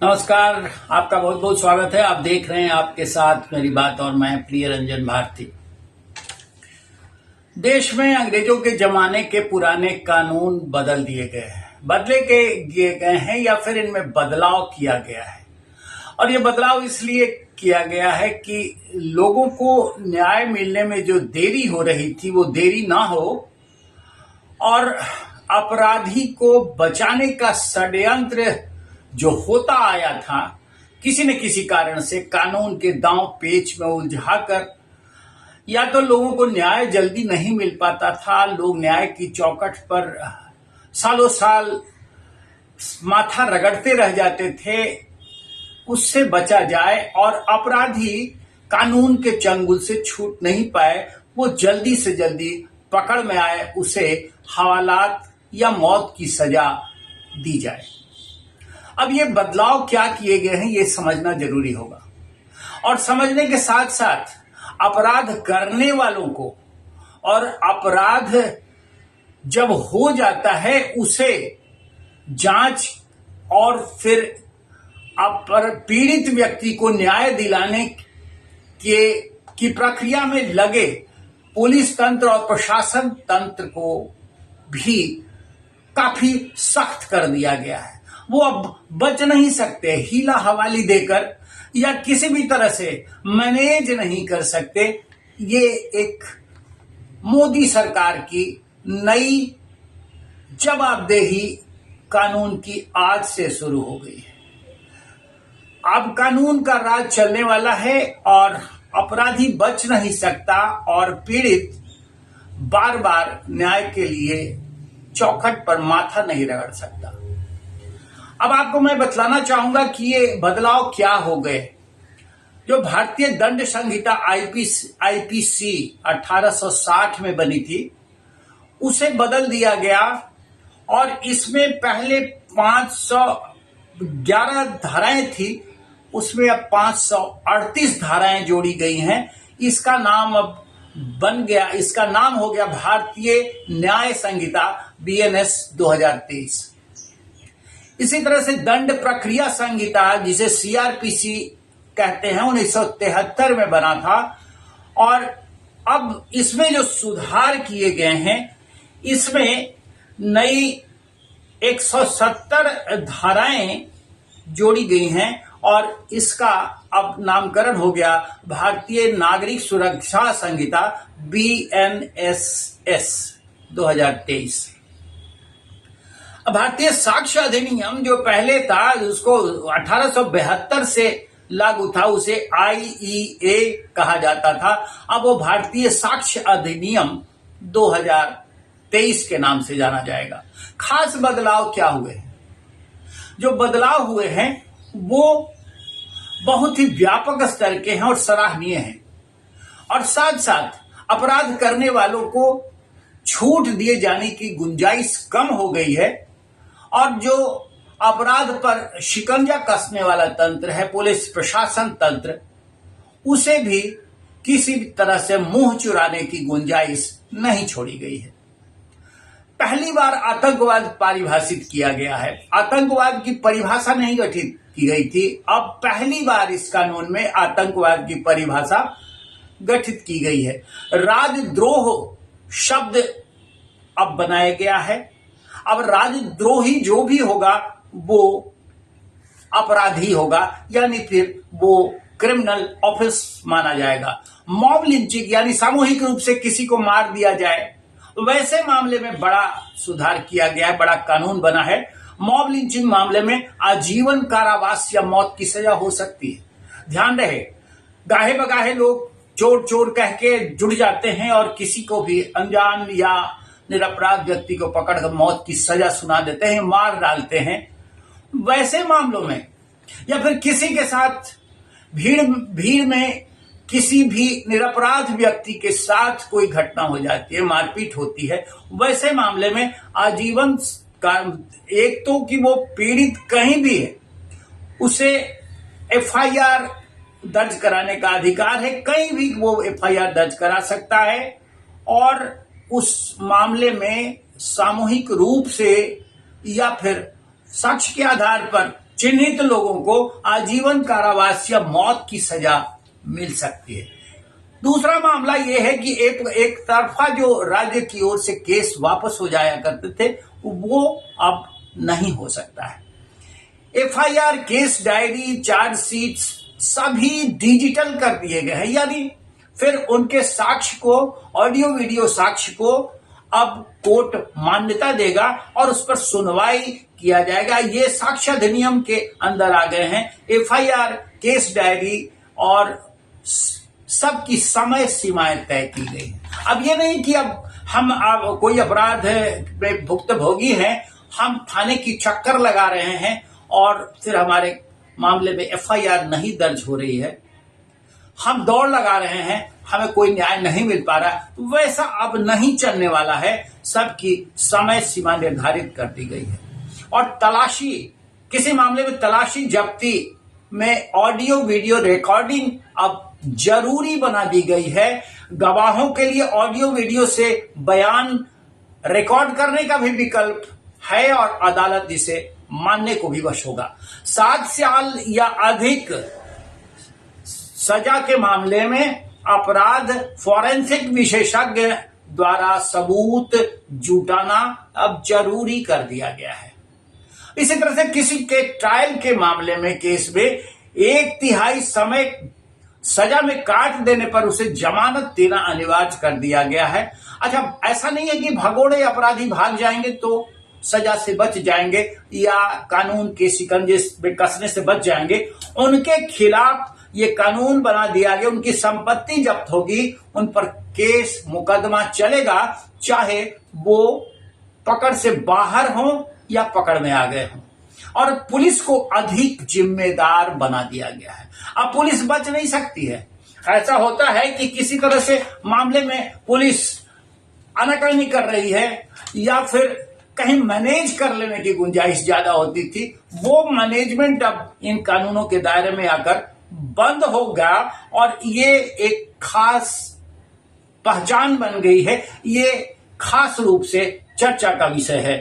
नमस्कार। आपका बहुत बहुत स्वागत है। आप देख रहे हैं आपके साथ मेरी बात और मैं प्रिय रंजन भारती। देश में अंग्रेजों के जमाने के पुराने कानून बदल दिए गए हैं, दिए गए हैं या फिर इनमें बदलाव किया गया है। और ये बदलाव इसलिए किया गया है कि लोगों को न्याय मिलने में जो देरी हो रही थी वो देरी ना हो और अपराधी को बचाने का षड्यंत्र जो होता आया था किसी न किसी कारण से कानून के दांव पेच में उलझाकर, या तो लोगों को न्याय जल्दी नहीं मिल पाता था, लोग न्याय की चौखट पर सालों साल माथा रगड़ते रह जाते थे, उससे बचा जाए और अपराधी कानून के चंगुल से छूट नहीं पाए, वो जल्दी से जल्दी पकड़ में आए, उसे हवालात या मौत की सजा दी जाए। अब ये बदलाव क्या किए गए हैं ये समझना जरूरी होगा और समझने के साथ साथ अपराध करने वालों को और अपराध जब हो जाता है उसे जांच और फिर पीड़ित व्यक्ति को न्याय दिलाने की प्रक्रिया में लगे पुलिस तंत्र और प्रशासन तंत्र को भी काफी सख्त कर दिया गया है। वो अब बच नहीं सकते, हीला हवाली देकर या किसी भी तरह से मैनेज नहीं कर सकते। ये एक मोदी सरकार की नई जवाबदेही कानून की आज से शुरू हो गई है। अब कानून का राज चलने वाला है और अपराधी बच नहीं सकता और पीड़ित बार बार न्याय के लिए चौखट पर माथा नहीं रगड़ सकता। अब आपको मैं बतलाना चाहूंगा कि ये बदलाव क्या हो गए। जो भारतीय दंड संहिता आईपीसी 1860 में बनी थी उसे बदल दिया गया और इसमें पहले 511 धाराएं थी, उसमें अब 538 धाराएं जोड़ी गई हैं। इसका नाम हो गया भारतीय न्याय संहिता BNS 2023। इसी तरह से दंड प्रक्रिया संहिता जिसे CRPC कहते हैं 1973 में बना था और अब इसमें जो सुधार किए गए हैं इसमें नई 170 धाराएं जोड़ी गई हैं और इसका अब नामकरण हो गया भारतीय नागरिक सुरक्षा संहिता BNSS 2023। भारतीय साक्ष्य अधिनियम जो पहले था उसको 1872 से लागू था, उसे IEA कहा जाता था। अब वो भारतीय साक्ष्य अधिनियम 2023 के नाम से जाना जाएगा। खास बदलाव क्या हुए हैं? जो बदलाव हुए हैं वो बहुत ही व्यापक स्तर के हैं और सराहनीय हैं और साथ साथ अपराध करने वालों को छूट दिए जाने की गुंजाइश कम हो गई है और जो अपराध पर शिकंजा कसने वाला तंत्र है पुलिस प्रशासन तंत्र, उसे भी किसी भी तरह से मुंह चुराने की गुंजाइश नहीं छोड़ी गई है। पहली बार आतंकवाद परिभाषित किया गया है। आतंकवाद की परिभाषा नहीं गठित की गई थी, अब पहली बार इस कानून में आतंकवाद की परिभाषा गठित की गई है। राजद्रोह शब्द अब बनाया गया है। अब राजद्रोही जो भी होगा वो अपराधी होगा, यानी फिर वो क्रिमिनल ऑफेंस माना जाएगा। मॉब लिंचिंग यानी सामूहिक रूप से किसी को मार दिया जाए, वैसे मामले में बड़ा सुधार किया गया है, बड़ा कानून बना है। मॉब लिंचिंग मामले में आजीवन कारावास या मौत की सजा हो सकती है। ध्यान रहे, गाहे बगाहे लोग चोर चोर कह के जुड़ जाते हैं और किसी को भी अनजान या निरपराध व्यक्ति को पकड़कर मौत की सजा सुना देते हैं, मार डालते हैं। वैसे मामलों में या फिर किसी के साथ भीड़ में किसी भी निरपराध व्यक्ति के साथ कोई घटना हो जाती है, मारपीट होती है, वैसे मामले में आजीवन का, एक तो कि वो पीड़ित कहीं भी है उसे FIR दर्ज कराने का अधिकार है, कहीं भी वो FIR दर्ज करा सकता है और उस मामले में सामूहिक रूप से या फिर साक्ष्य के आधार पर चिन्हित लोगों को आजीवन कारावास या मौत की सजा मिल सकती है। दूसरा मामला यह है कि एक तरफा जो राज्य की ओर से केस वापस हो जाया करते थे वो अब नहीं हो सकता है। एफआईआर, केस डायरी, चार्जशीट सभी डिजिटल कर दिए गए हैं, यानी फिर उनके साक्ष्य को, ऑडियो वीडियो साक्ष्य को अब कोर्ट मान्यता देगा और उस पर सुनवाई किया जाएगा। ये साक्ष्य अधिनियम के अंदर आ गए हैं। एफआईआर, केस डायरी और सबकी समय सीमाएं तय की गई हैं। अब ये नहीं कि अब कोई अपराध में भुक्तभोगी हैं, हम थाने की चक्कर लगा रहे हैं और फिर हमारे मामले में एफआईआर नहीं दर्ज हो रही है, हम दौड़ लगा रहे हैं, हमें कोई न्याय नहीं मिल पा रहा, वैसा अब नहीं चलने वाला है। सबकी समय सीमा निर्धारित कर दी गई है। और तलाशी, किसी मामले में तलाशी जब्ती में ऑडियो वीडियो रिकॉर्डिंग अब जरूरी बना दी गई है। गवाहों के लिए ऑडियो वीडियो से बयान रिकॉर्ड करने का भी विकल्प है और अदालत इसे मानने को भी वश होगा। 7 साल या अधिक सजा के मामले में अपराध फोरेंसिक विशेषज्ञ द्वारा सबूत जुटाना अब जरूरी कर दिया गया है। इसी तरह से किसी के ट्रायल के मामले में, केस में 1/3 समय सजा में काट देने पर उसे जमानत देना अनिवार्य कर दिया गया है। अच्छा, ऐसा नहीं है कि भगोड़े अपराधी भाग जाएंगे तो सजा से बच जाएंगे या कानून के शिकंजे में कसने से बच जाएंगे। उनके खिलाफ ये कानून बना दिया गया, उनकी संपत्ति जब्त होगी, उन पर केस मुकदमा चलेगा, चाहे वो पकड़ से बाहर हो या पकड़ में आ गए हों। और पुलिस को अधिक जिम्मेदार बना दिया गया है। अब पुलिस बच नहीं सकती है। ऐसा होता है कि किसी तरह से मामले में पुलिस आनाकानी कर रही है या फिर कहीं मैनेज कर लेने की गुंजाइश ज्यादा होती थी, वो मैनेजमेंट अब इन कानूनों के दायरे में आकर बंद होगा और ये एक खास पहचान बन गई है। ये खास रूप से चर्चा का विषय है।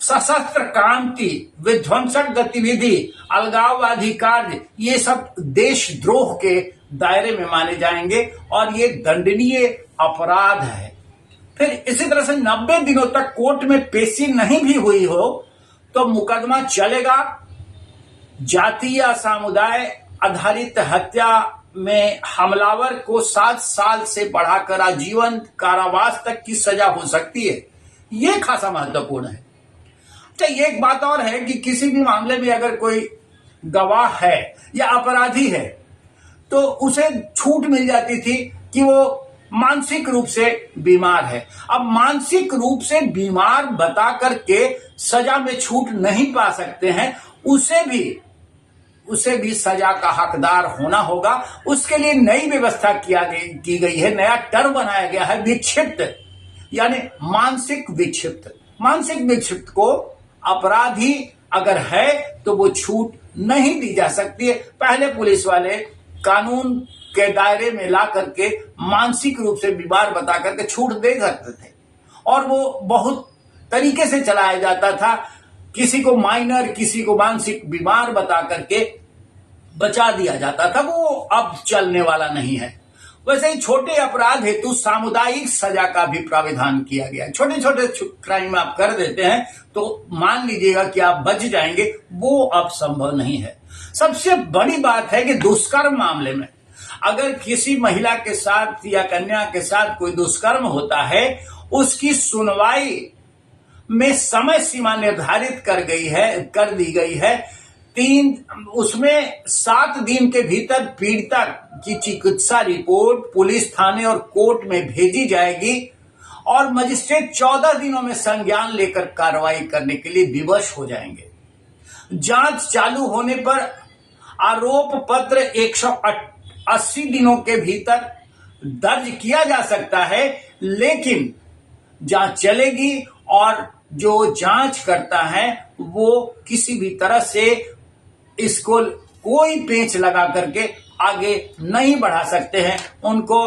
सशस्त्र क्रांति, विध्वंसक गतिविधि, अलगाववादी कार्य, ये सब देशद्रोह के दायरे में माने जाएंगे और ये दंडनीय अपराध है। फिर इसी तरह से 90 दिनों तक कोर्ट में पेशी नहीं भी हुई हो तो मुकदमा चलेगा। जाति या समुदाय आधारित हत्या में हमलावर को 7 साल से बढ़ाकर आजीवन कारावास तक की सजा हो सकती है। यह खासा महत्वपूर्ण है। तो एक बात और है कि किसी भी मामले में अगर कोई गवाह है या अपराधी है तो उसे छूट मिल जाती थी कि वो मानसिक रूप से बीमार है। अब मानसिक रूप से बीमार बता करके सजा में छूट नहीं पा सकते हैं, उसे भी सजा का हकदार होना होगा। उसके लिए नई व्यवस्था की गई है, नया टर्म बनाया गया है, विक्षिप्त, यानी मानसिक विक्षिप्त। मानसिक विक्षिप्त को अपराधी अगर है तो वो छूट नहीं दी जा सकती है। पहले पुलिस वाले कानून के दायरे में ला करके मानसिक रूप से बीमार बता करके छूट दे सकते थे और वो बहुत तरीके से चलाया जाता था। किसी को माइनर, किसी को मानसिक बीमार बता करके बचा दिया जाता था। वो अब चलने वाला नहीं है। वैसे ही छोटे अपराध हेतु सामुदायिक सजा का भी प्राविधान किया गया है। छोटे छोटे क्राइम आप कर देते हैं तो मान लीजिएगा कि आप बच जाएंगे, वो अब संभव नहीं है। सबसे बड़ी बात है कि दुष्कर्म मामले में अगर किसी महिला के साथ या कन्या के साथ कोई दुष्कर्म होता है, उसकी सुनवाई में समय सीमा निर्धारित कर दी गई है। उसमें 7 दिन के भीतर पीड़िता की चिकित्सा रिपोर्ट पुलिस थाने और कोर्ट में भेजी जाएगी और मजिस्ट्रेट 14 दिनों में संज्ञान लेकर कार्रवाई करने के लिए विवश हो जाएंगे। जांच चालू होने पर आरोप पत्र 180 दिनों के भीतर दर्ज किया जा सकता है, लेकिन जांच चलेगी और जो जांच करता है वो किसी भी तरह से इसको कोई पेंच लगा करके आगे नहीं बढ़ा सकते हैं। उनको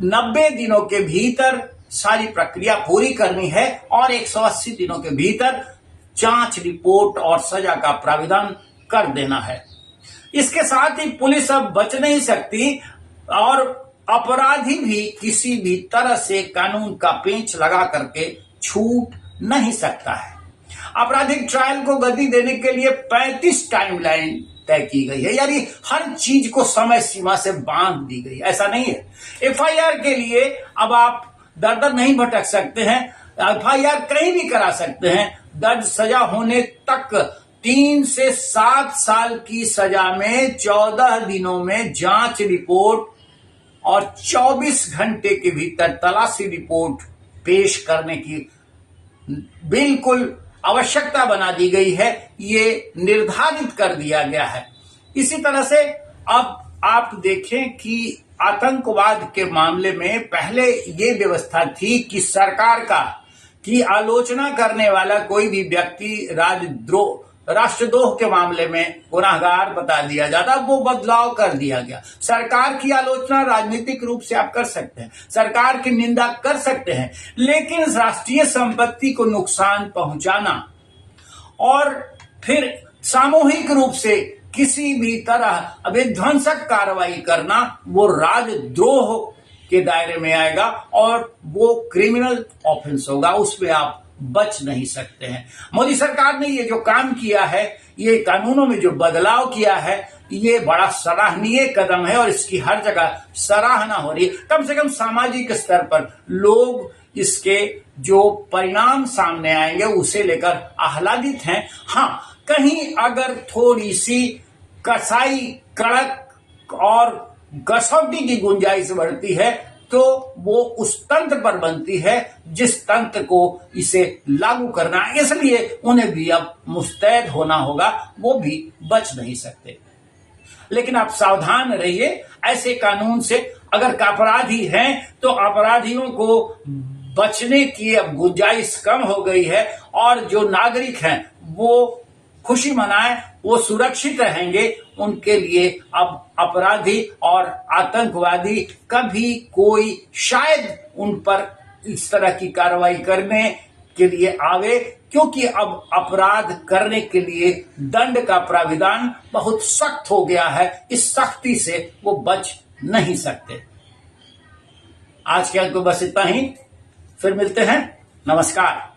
90 दिनों के भीतर सारी प्रक्रिया पूरी करनी है और 180 दिनों के भीतर जांच रिपोर्ट और सजा का प्राविधान कर देना है। इसके साथ ही पुलिस अब बच नहीं सकती और अपराधी भी किसी भी तरह से कानून का पेंच लगा करके छूट नहीं सकता है। आपराधिक ट्रायल को गति देने के लिए 35 टाइमलाइन तय की गई है, यानी हर चीज को समय सीमा से बांध दी गई। ऐसा नहीं है एफआईआर के लिए अब आप दर दर नहीं भटक सकते हैं, एफआईआर कहीं भी करा सकते हैं। दर्ज सजा होने तक 3 से 7 साल की सजा में 14 दिनों में जांच रिपोर्ट और 24 घंटे के भीतर तलाशी रिपोर्ट पेश करने की बिल्कुल आवश्यकता बना दी गई है, ये निर्धारित कर दिया गया है। इसी तरह से अब आप देखें कि आतंकवाद के मामले में पहले ये व्यवस्था थी कि सरकार की आलोचना करने वाला कोई भी व्यक्ति राष्ट्रद्रोह के मामले में गुनाहगार बता दिया जाता। वो बदलाव कर दिया गया। सरकार की आलोचना राजनीतिक रूप से आप कर सकते हैं, सरकार की निंदा कर सकते हैं, लेकिन राष्ट्रीय संपत्ति को नुकसान पहुंचाना और फिर सामूहिक रूप से किसी भी तरह विध्वंसक कार्रवाई करना वो राजद्रोह के दायरे में आएगा और वो क्रिमिनल ऑफेंस होगा, उसमें आप बच नहीं सकते हैं। मोदी सरकार ने ये जो काम किया है, ये कानूनों में जो बदलाव किया है, ये बड़ा सराहनीय कदम है और इसकी हर जगह सराहना हो रही है। कम से कम सामाजिक स्तर पर लोग इसके जो परिणाम सामने आएंगे उसे लेकर आह्लादित हैं। हाँ, कहीं अगर थोड़ी सी कसाई, कड़क और कसौटी की गुंजाइश बढ़ती है तो वो उस तंत्र पर बनती है जिस तंत्र को इसे लागू करना है। इसलिए उन्हें भी अब मुस्तैद होना होगा, वो भी बच नहीं सकते। लेकिन आप सावधान रहिए ऐसे कानून से। अगर अपराधी हैं तो अपराधियों को बचने की अब गुंजाइश कम हो गई है और जो नागरिक हैं वो खुशी मनाएं, वो सुरक्षित रहेंगे। उनके लिए अब अपराधी और आतंकवादी कभी कोई शायद उन पर इस तरह की कार्रवाई करने के लिए आवे, क्योंकि अब अपराध करने के लिए दंड का प्राविधान बहुत सख्त हो गया है। इस सख्ती से वो बच नहीं सकते। आज के अंक तो बस इतना ही, फिर मिलते हैं। नमस्कार।